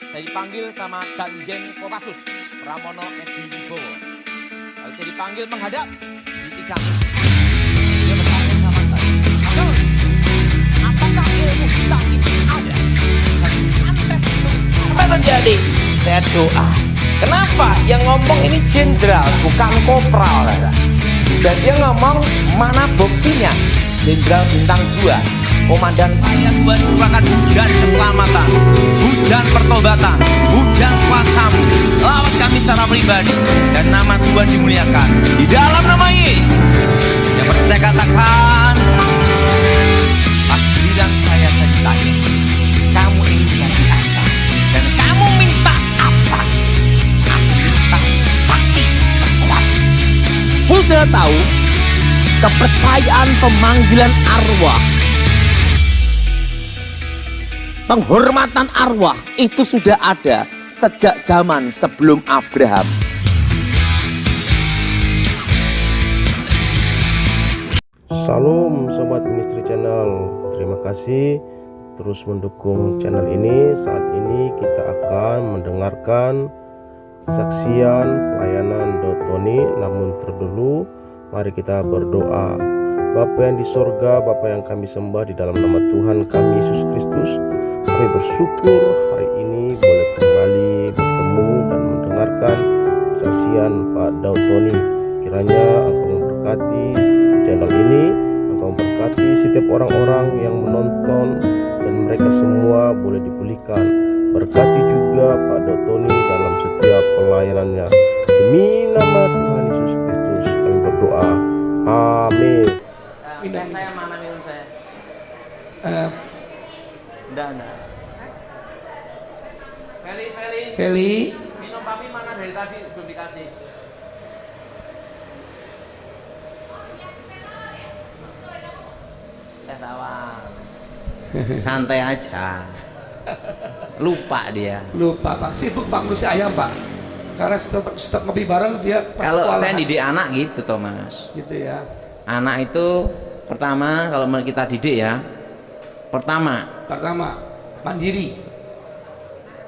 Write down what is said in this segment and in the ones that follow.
Saya dipanggil sama Kanjeng Kopassus Pramono Edi Wibowo. Lalu saya dipanggil menghadap di Cicahe. Dia bertanya sama saya, "Abdul, apakah ilmu hitam itu ada?" Saya santet itu. Apa terjadi? Saya doa. Kenapa? Yang ngomong ini jenderal, bukan kopral. Dan dia ngomong, mana buktinya? Jenderal bintang 2, komandan. Saya Tuhan curahkan hujan keselamatan, hujan pertobatan, hujan kuasa-Mu lewat kami secara pribadi, dan nama Tuhan dimuliakan di dalam nama Yesus. Yang percaya katakan, pas giliran saya ditanya, kamu ingin jadi apa? Dan kamu minta apa? Aku minta sakti kekuatan. Kamu sudah tahu, kepercayaan pemanggilan arwah, penghormatan arwah itu sudah ada sejak zaman sebelum Abraham. Salam Sobat Ministry Channel, terima kasih terus mendukung channel ini. Saat ini kita akan mendengarkan kesaksian pelayanan Tony. Namun terdahulu mari kita berdoa. Bapa yang di sorga, Bapa yang kami sembah, di dalam nama Tuhan kami Yesus Kristus, kami bersyukur hari ini boleh kembali bertemu dan mendengarkan kesaksian Pak Daud Tony. Kiranya Engkau memberkati channel ini, Engkau memberkati setiap orang-orang yang menonton, dan mereka semua boleh dipulihkan. Berkati juga Pak Daud Tony dalam setiap pelayanannya. Demi nama Tuhan Yesus Kristus kami berdoa. Amin. Minum saya mana minum saya? Enggak. Feli, Minum papi mana dari tadi belum dikasih? Teh tawar. Santai aja. Lupa dia. lupa Pak, sibuk Pak ngurusi ayam Pak. Karena setiap ngopi bareng dia pas Kalau sekolahan. saya didik anak gitu Thomas. Gitu ya. Anak itu pertama kalau kita didik ya, pertama Pertama, mandiri,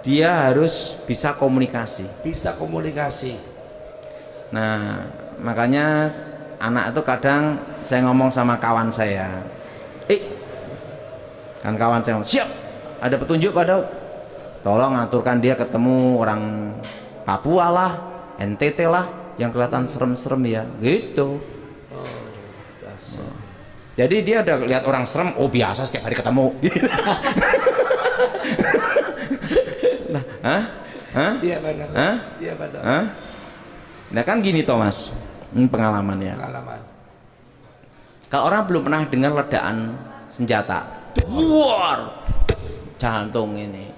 dia harus bisa komunikasi. bisa komunikasi. Nah, makanya anak itu kadang saya ngomong sama kawan saya, kan kawan saya ngomong, siap, ada petunjuk Pak Daud, tolong aturkan dia ketemu orang Papua lah, NTT lah, yang kelihatan serem-serem ya, gitu. Jadi dia udah lihat orang serem, oh biasa setiap hari ketemu. Nah, Iya benar. Hah? Iya benar. Hah? Nah kan gini Thomas, ini pengalaman ya. Pengalaman. Kalau orang belum pernah dengar ledaan senjata, war, jantung ini,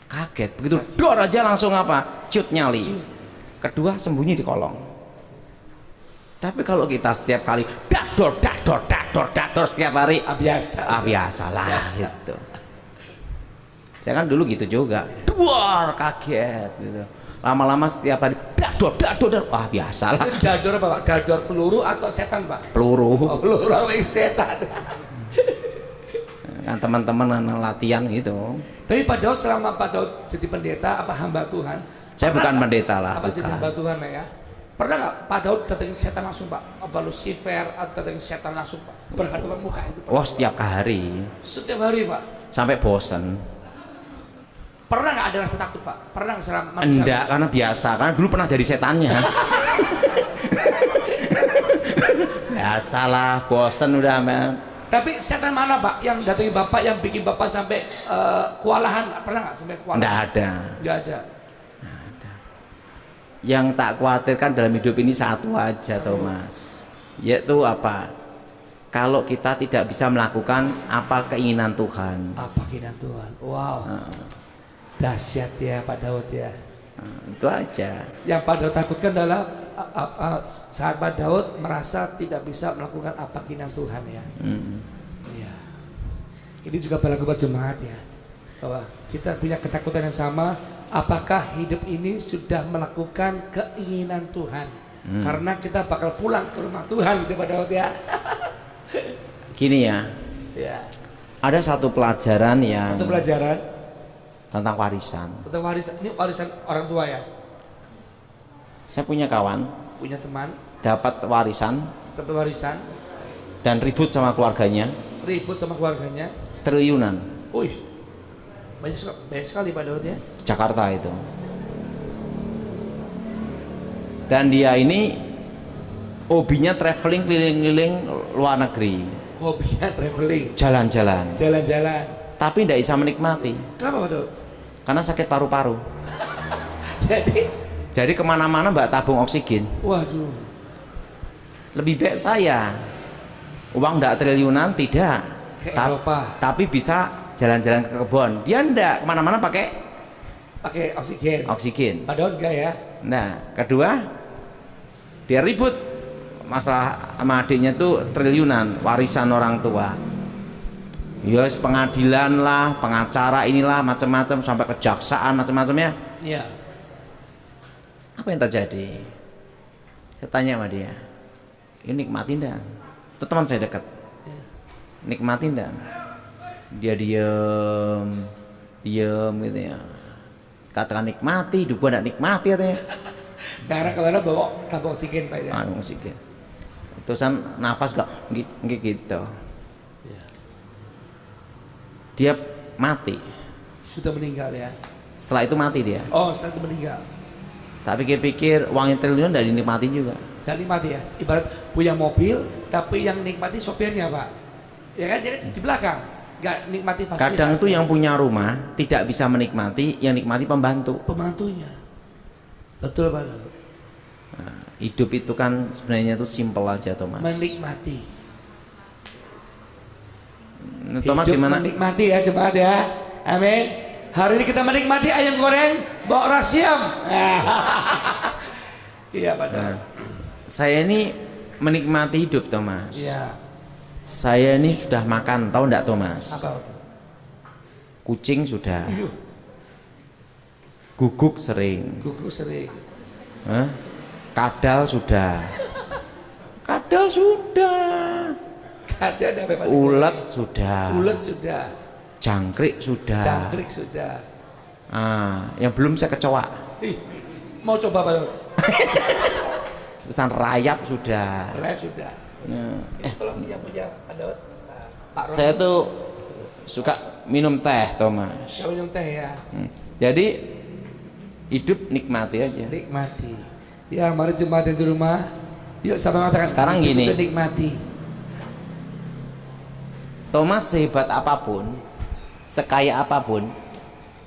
kaget, begitu dor aja langsung apa? Cut nyali. Kedua sembunyi di kolong. Tapi kalau kita setiap kali dakdor setiap hari, Biasa. biasalah Biasa. gitu. Saya kan dulu gitu juga, duar kaget gitu. Lama-lama setiap hari dakdor, biasalah. Itu dador apa Pak? Dador peluru atau setan Pak? Peluru. Oh, peluru apa setan? Kan teman-teman latihan gitu. Tapi Pak Daud, selama Pak Daud jadi pendeta apa hamba Tuhan? Saya bukan pendeta lah, Apa jadi bukan. hamba Tuhan ya? Pernah nggak Pak Daud datengin setan langsung Pak? Apa Lucifer atau datengin setan langsung Pak? Berhadapan muka itu Pak? Wah setiap hari Setiap hari Pak? sampai bosen. Pernah nggak ada rasa takut Pak? Pernah nggak selama manusia? Enggak, karena biasa, karena dulu pernah jadi setannya. Biasalah, bosen udah men. Tapi setan mana Pak yang datangi Bapak, yang bikin Bapak sampai kewalahan? Pernah nggak sampai kewalahan? Enggak ada. Nggak ada. Yang tak khawatirkan dalam hidup ini satu aja Thomas, yaitu apa? Kalau kita tidak bisa melakukan apa keinginan Tuhan. Apa keinginan Tuhan? Wow. Dahsyat ya Pak Daud ya. Itu aja. Yang Pak Daud takutkan adalah saat Pak Daud merasa tidak bisa melakukan apa keinginan Tuhan ya. Ya. Ini juga berlaku buat jemaat ya, bahwa kita punya ketakutan yang sama. Apakah hidup ini sudah melakukan keinginan Tuhan? Karena kita bakal pulang ke rumah Tuhan gitu Pak Daud ya. Gini ya, Ya. ada satu pelajaran yang Satu pelajaran tentang warisan. Tentang warisan, ini warisan orang tua ya. Saya punya kawan Punya teman, dapat warisan dapat warisan, dan ribut sama keluarganya ribut sama keluarganya. triliunan Wih, banyak sekali Pak Daud ya. di Jakarta itu. Dan dia ini hobinya traveling keliling-keliling luar negeri, Hobinya traveling, jalan-jalan, jalan-jalan. tapi tidak bisa menikmati Kenapa Pak Daud? karena sakit paru-paru. Jadi, Kemana-mana mbak tabung oksigen. waduh, Lebih baik saya uang tidak triliunan tidak, ke Eropa, tapi bisa jalan-jalan ke kebun. Dia ndak kemana-mana pakai pakai oksigen. oksigen. Pak Daud enggak ya? Nah, kedua dia ribut masalah sama adiknya tuh triliunan warisan orang tua. Yes, pengadilan lah, pengacara inilah macam-macam sampai kejaksaan macam-macamnya. Iya. Apa yang terjadi? Saya tanya sama dia, ini nikmatin dah. Itu teman saya dekat. Nikmatin dah. Dia diem gitu ya. Katakan nikmati, hidup gua enggak nikmati katanya. Karena kemana bawa tabung oksigen Pak ya. Oksigen. Terusan napas gak gitu. Dia mati. Sudah meninggal ya. Setelah itu mati dia. Oh, setelah itu meninggal. Tapi pikir uangnya triliun tidak dinikmati juga. Dan nikmati ya. Ibarat punya mobil, tapi yang nikmati sopirnya Pak. Ya kan, dia kan di belakang. Nggak nikmati fasilitas. Kadang tuh yang punya rumah tidak bisa menikmati, yang nikmati pembantu. Pembantunya. Betul Pak. Nah, hidup itu kan sebenarnya tuh simple aja Thomas. Menikmati. Thomas Hidup gimana? menikmati ya jemaat ya. Amin. Hari ini kita menikmati ayam goreng bawa rasiam. Iya Pak. Nah, saya ini menikmati hidup Thomas. Iya. Saya ini sudah makan, tahu enggak Thomas? Apa? Kucing sudah, Iya. guguk sering, Gugu sering. Hah? Kadal sudah, kadal sudah, Ada apa Pak? ulet sudah, Ulet sudah. jangkrik sudah. Jangkrik sudah. Yang belum saya kecoa. Ih, mau coba Pak? Pesan rayap sudah. Relap sudah. Tolong yang punya ada Pak Ron. Saya tuh suka minum teh Thomas. Saya minum teh ya. Jadi hidup nikmati aja. Nikmati. Ya, mari jemaat yang di rumah. Yuk sama mengatakan. Sekarang hidup gini. itu nikmati. Thomas sehebat apapun, sekaya apapun,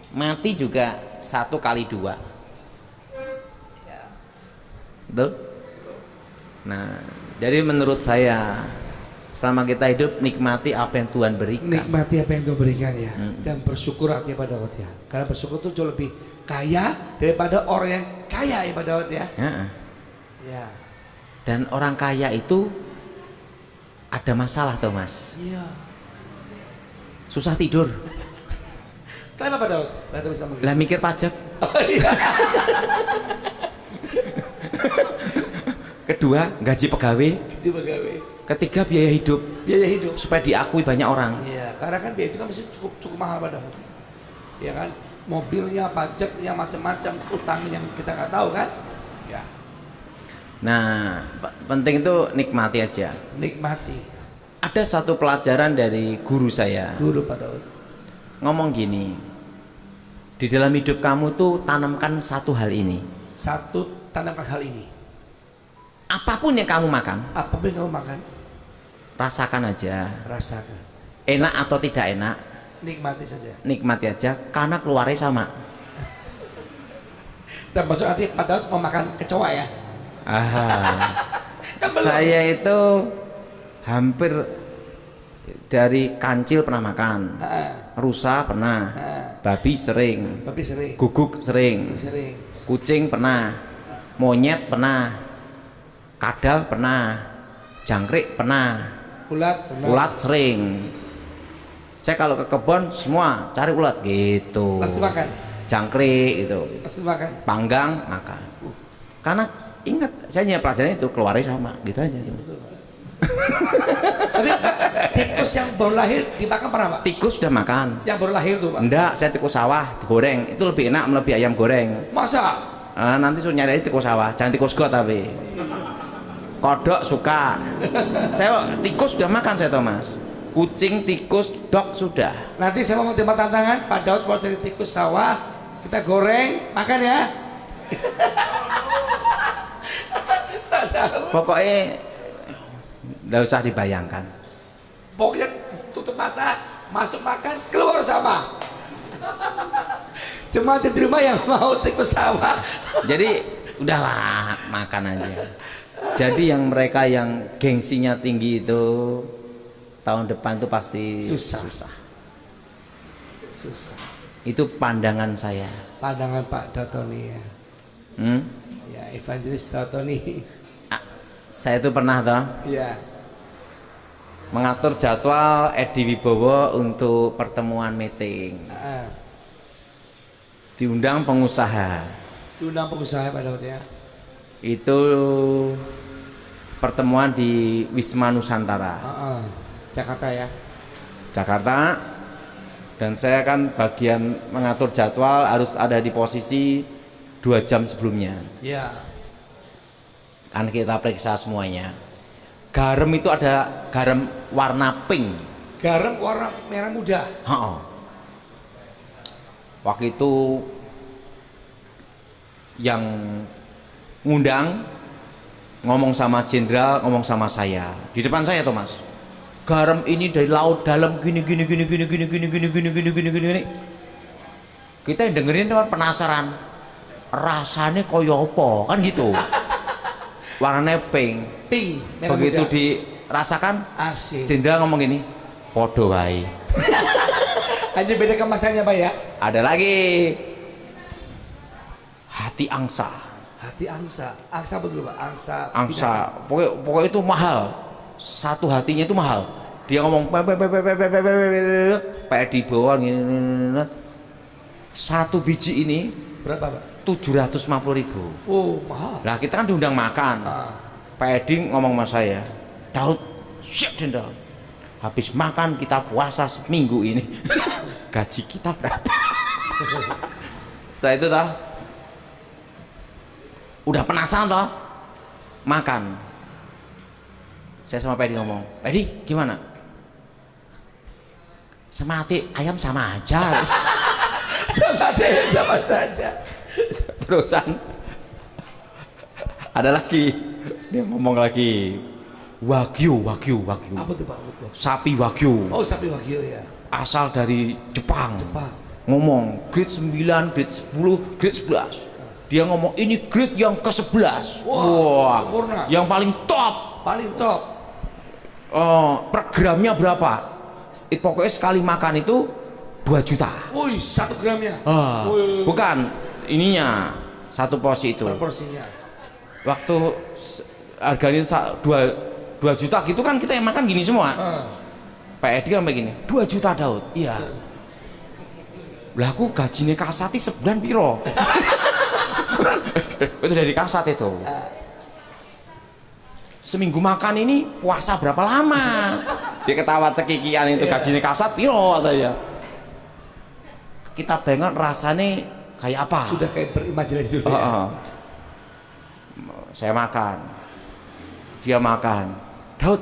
mati juga 1x2. Betul? Nah, jadi menurut saya selama kita hidup nikmati apa yang Tuhan berikan. Nikmati apa yang Tuhan berikan ya. Dan bersyukur artinya Pak Daud ya. Karena bersyukur itu jauh lebih kaya daripada orang yang kaya ya Pak Daud ya. Ya. Dan orang kaya itu ada masalah Thomas. Iya. Susah tidur. Kenapa Pak Daud? Pak Daud bisa mengerti. Lah mikir pajak. Oh, iya. Kedua, gaji pegawai. Coba gawe. Ketiga, biaya hidup Biaya hidup. supaya diakui banyak orang. Iya, karena kan biaya itu kan mesti cukup mahal Pak Daud. Ya kan? Mobilnya, pajaknya, macam-macam, utang yang kita nggak tahu kan? Ya. Nah, penting itu nikmati aja. Nikmati. Ada satu pelajaran dari guru saya. Guru Pak Daud. Ngomong gini, di dalam hidup kamu tuh tanamkan satu hal ini. Satu, tanamkan hal ini. Apapun yang kamu makan, Apapun yang kamu makan, rasakan aja. rasakan. Enak atau tidak enak, Nikmati saja. nikmati aja karena keluarnya sama. Termasuk arti Pak Daud mau makan kecoa ya? Aha. Kan belum. Saya itu hampir dari kancil pernah makan, rusa pernah, babi sering, Tapi sering. guguk sering, Sering. kucing pernah, monyet pernah, kadal pernah, jangkrik pernah, Ulat. Benar. ulat sering. Saya kalau ke kebun semua cari ulat gitu, Langsung makan. jangkrik itu, Langsung makan. panggang makan. Karena ingat saya punya pelajaran itu keluarnya sama, gitu aja. Tapi tikus yang baru lahir dimakan pernah Pak? Tikus sudah makan. Yang baru lahir tuh Pak? Enggak, saya tikus sawah digoreng. Itu lebih enak melebihi ayam goreng. Masa? Nanti suruh nyari tikus sawah, jangan tikus got tapi. Kodok suka. Saya tikus sudah makan saya Thomas. Kucing, tikus, dog sudah. Nanti saya mau terima tantangan Pak Daud mau cari tikus sawah, kita goreng, makan ya. Pokoknya nggak usah dibayangkan. Pokoknya tutup mata, masuk makan, keluar sama. Cuma di rumah yang mau tikus sawah. Jadi udahlah makan aja. Jadi yang mereka yang gengsinya tinggi itu tahun depan itu pasti Susah. Itu pandangan saya. Pandangan Pak Dautoni ya. Ya, Evangelis Dautoni. Saya itu pernah toh Ya. mengatur jadwal Edi Wibowo untuk pertemuan meeting. Diundang pengusaha. Diundang pengusaha Pak Daud ya. Itu pertemuan di Wisma Nusantara, Jakarta ya. Jakarta. Dan saya kan bagian mengatur jadwal harus ada di posisi 2 jam sebelumnya. Ya. Kan kita periksa semuanya. Garam itu ada garam warna pink. Garam warna merah muda. Waktu itu yang ngundang ngomong sama jenderal, ngomong sama saya di depan saya Thomas. Garam ini dari laut dalam gini. Kita yang dengerin tuh penasaran. Rasanya koyo apa kan gitu. Warnanya pink. Pink. Merah Begitu muda. dirasakan, Asik. jenderal ngomong gini, podo wae. Aja beda kemasannya Pak ya. Ada lagi hati angsa. Hati angsa. Angsa apa dulu Pak? Angsa. Angsa, pokoknya itu mahal. Satu hatinya itu mahal. Dia ngomong Pak di bawah gini. Satu biji ini Berapa Pak? 750.000. Oh mahal. Lah kita kan diundang makan. Pak Edi ngomong sama saya, Daud, siap jenderal. Habis makan kita puasa seminggu ini. Gaji kita berapa? Setelah itu toh, udah penasaran toh, makan. Saya sama Pak Edi ngomong, Pak Edi gimana? Semati ayam sama aja. Sama saja. Terusan ada lagi, dia ngomong lagi, wagyu. Apa tuh Pak? Sapi wagyu. Oh sapi wagyu ya. Asal dari Jepang. Jepang. Ngomong grade 9, grade 10, grade 11. Dia ngomong ini grade yang ke-11. Wah, sempurna. Yang paling top. Paling top. Per gramnya berapa? Pokoknya sekali makan itu 2 juta. Wih, 1 gramnya. Bukan ininya, satu porsi itu. Proporsinya. Waktu harganya 2 juta gitu kan kita yang makan gini semua. Pak Edi kan begini, 2 juta Daud. Iya. Lah aku gajinya kasati sebulan piro. Itu dari kasat itu. Seminggu makan ini puasa berapa lama? Dia ketawa cekikian itu, gajinya kasat piro katanya. Kita bayangkan rasanya kayak apa? Sudah kayak berimajinasi dulu ya. Saya makan, dia makan. Daud,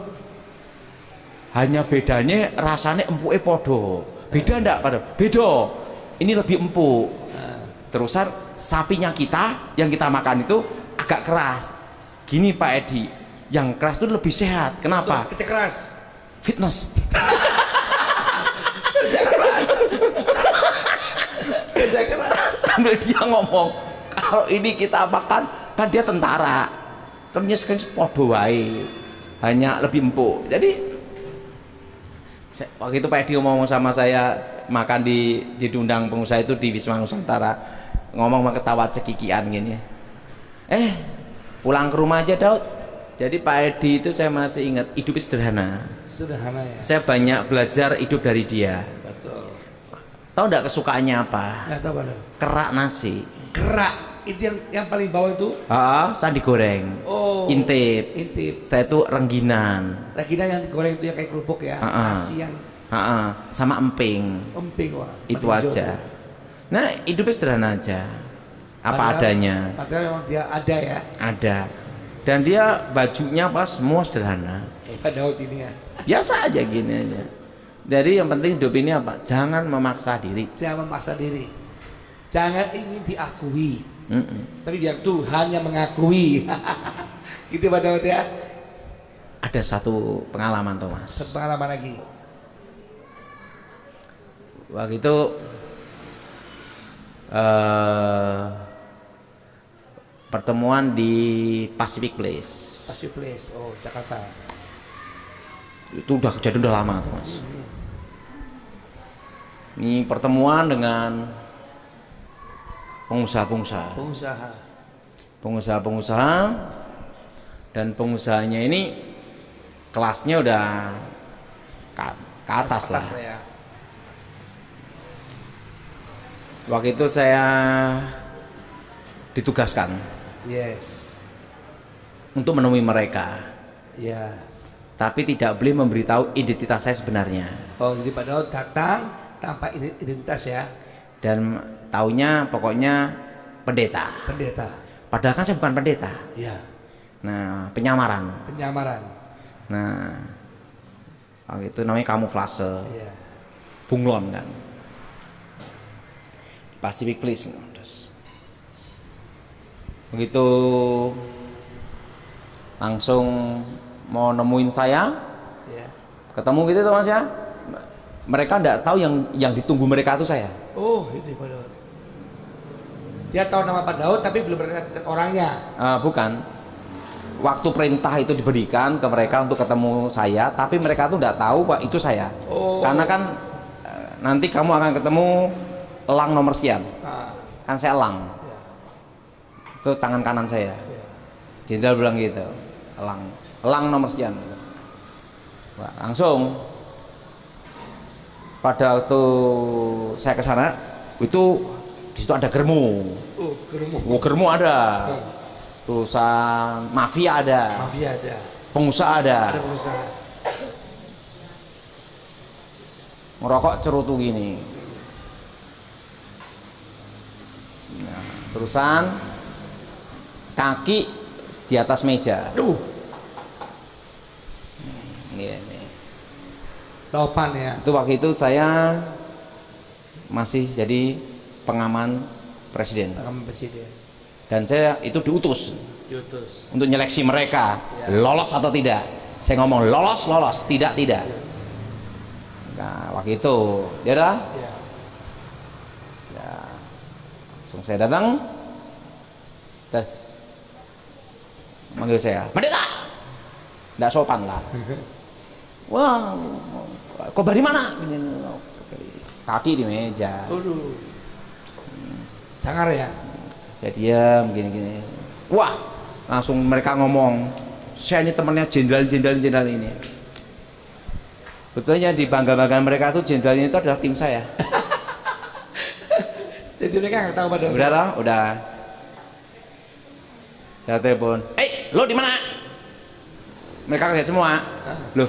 hanya bedanya rasanya empuknya podo. Beda enggak pada? Beda. Ini lebih empuk. Terusan sapinya kita yang kita makan itu agak keras. Gini Pak Edi, yang keras itu lebih sehat. Kenapa? Kerja keras. Fitness. Kerja keras. Sambil dia ngomong, kalau ini kita makan, kan dia tentara. Ternyata kan podo wae. Hanya lebih empuk. Jadi waktu itu Pak Edi ngomong sama saya, makan di diundang pengusaha itu di Wisma Nusantara, ngomong ketawa cekikian gini. Pulang ke rumah aja Daud. Jadi Pak Edi itu saya masih ingat hidup sederhana. Sederhana ya. Saya banyak belajar hidup dari dia. Betul. Tahu enggak kesukaannya apa? Nggak tahu Pak. Kerak nasi. Kerak. Itu yang paling bawah itu. Sandi goreng. Oh. Intip. Setelah itu rengginan. Rengginan yang digoreng itu yang kayak kerupuk ya. Nasi yang sama emping. Wah. Itu aja. Nah, hidupnya sederhana aja. Apa adanya. Padahal memang dia ada ya. Ada. Dan dia bajunya pas semua sederhana. Pak Daud ini ya. Biasa aja gini aja. Jadi yang penting hidup ini apa? Jangan memaksa diri. Jangan memaksa diri. Jangan ingin diakui. Tapi biar Tuhan yang mengakui. Gitu Pak Daud ya. Ada satu pengalaman Thomas. Pengalaman lagi. Waktu itu pertemuan di Pacific Place. Pacific Place, oh Jakarta. Itu udah kejadian udah lama Thomas. Ini pertemuan dengan pengusaha dan pengusahanya ini kelasnya udah ke atas lah. Ya. Waktu itu saya ditugaskan untuk menemui mereka. Ya. Tapi tidak boleh memberitahu identitas saya sebenarnya. Oh, jadi Pak Daud datang tanpa identitas ya. Dan taunya pokoknya pendeta. Padahal kan saya bukan pendeta. Iya. Nah, penyamaran. Nah, waktu itu namanya kamuflase. Iya. Bunglon kan. Pacific Place. Begitu langsung mau nemuin saya, ketemu gitu tuh Mas ya. Mereka enggak tahu yang ditunggu mereka itu saya. Oh, itu Pak Daud. Dia tahu nama Pak Daud tapi belum pernah lihat orangnya. Bukan. Waktu perintah itu diberikan ke mereka untuk ketemu saya, tapi mereka tuh enggak tahu Pak itu saya. Oh. Karena kan nanti kamu akan ketemu elang nomor sekian. Kan saya elang. Itu tangan kanan saya. Jenderal bilang gitu. Elang nomor sekian. Wah, langsung pada waktu saya ke sana itu di situ ada germu. Germu ada. Tulisan mafia ada. Pengusaha ada. Ngerokok cerutu gini. Nah, terusan kaki di atas meja. Lopan ya. Itu waktu itu saya masih jadi pengaman presiden. Dan saya itu diutus untuk nyeleksi mereka lolos atau tidak. Saya ngomong lolos, tidak. Nah, waktu itu ya dah. Langsung saya datang, tes manggil saya, pendeta, nggak sopan lah. Wah, kok dari mana? Kaki di meja. Sangar ya. Saya diam gini. Wah, langsung mereka ngomong, saya ini temannya jenderal ini. Betulnya di bangga-banggaan mereka tuh jenderal ini itu adalah tim saya. Jadi mereka nggak tahu pada. Udah tahu, udah. Saya telepon, lo di mana? Mereka kaget semua. Loh,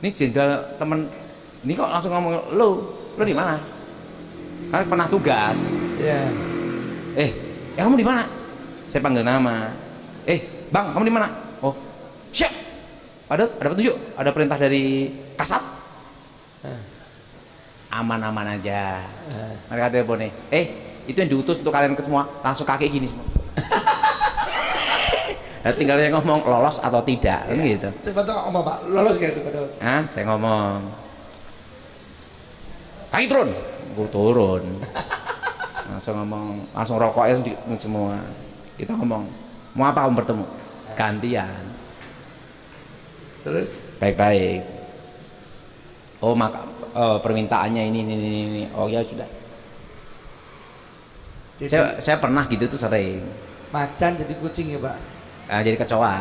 ini jenderal temen, ini kok langsung ngomong lo di mana? Kan pernah tugas. Iya. Kamu di mana? Saya panggil nama. Bang, kamu di mana? Oh, siap. Ada petunjuk, ada perintah dari Kasat. Aman-aman aja. Mereka telepon nih. Itu yang diutus untuk kalian ke semua, langsung kaki gini semua. Nah, tinggal saya ngomong lolos atau tidak, kan gitu. Terus ngomong Pak, lolos gitu Pak Daud? Saya ngomong, kaki turun, gue turun. Langsung rokoknya semua. Kita ngomong, mau apa kamu bertemu? Gantian. Terus? Baik-baik. Permintaannya ini. Oh ya sudah. Saya pernah gitu tuh sering. Macan jadi kucing ya Pak? Jadi kecoa.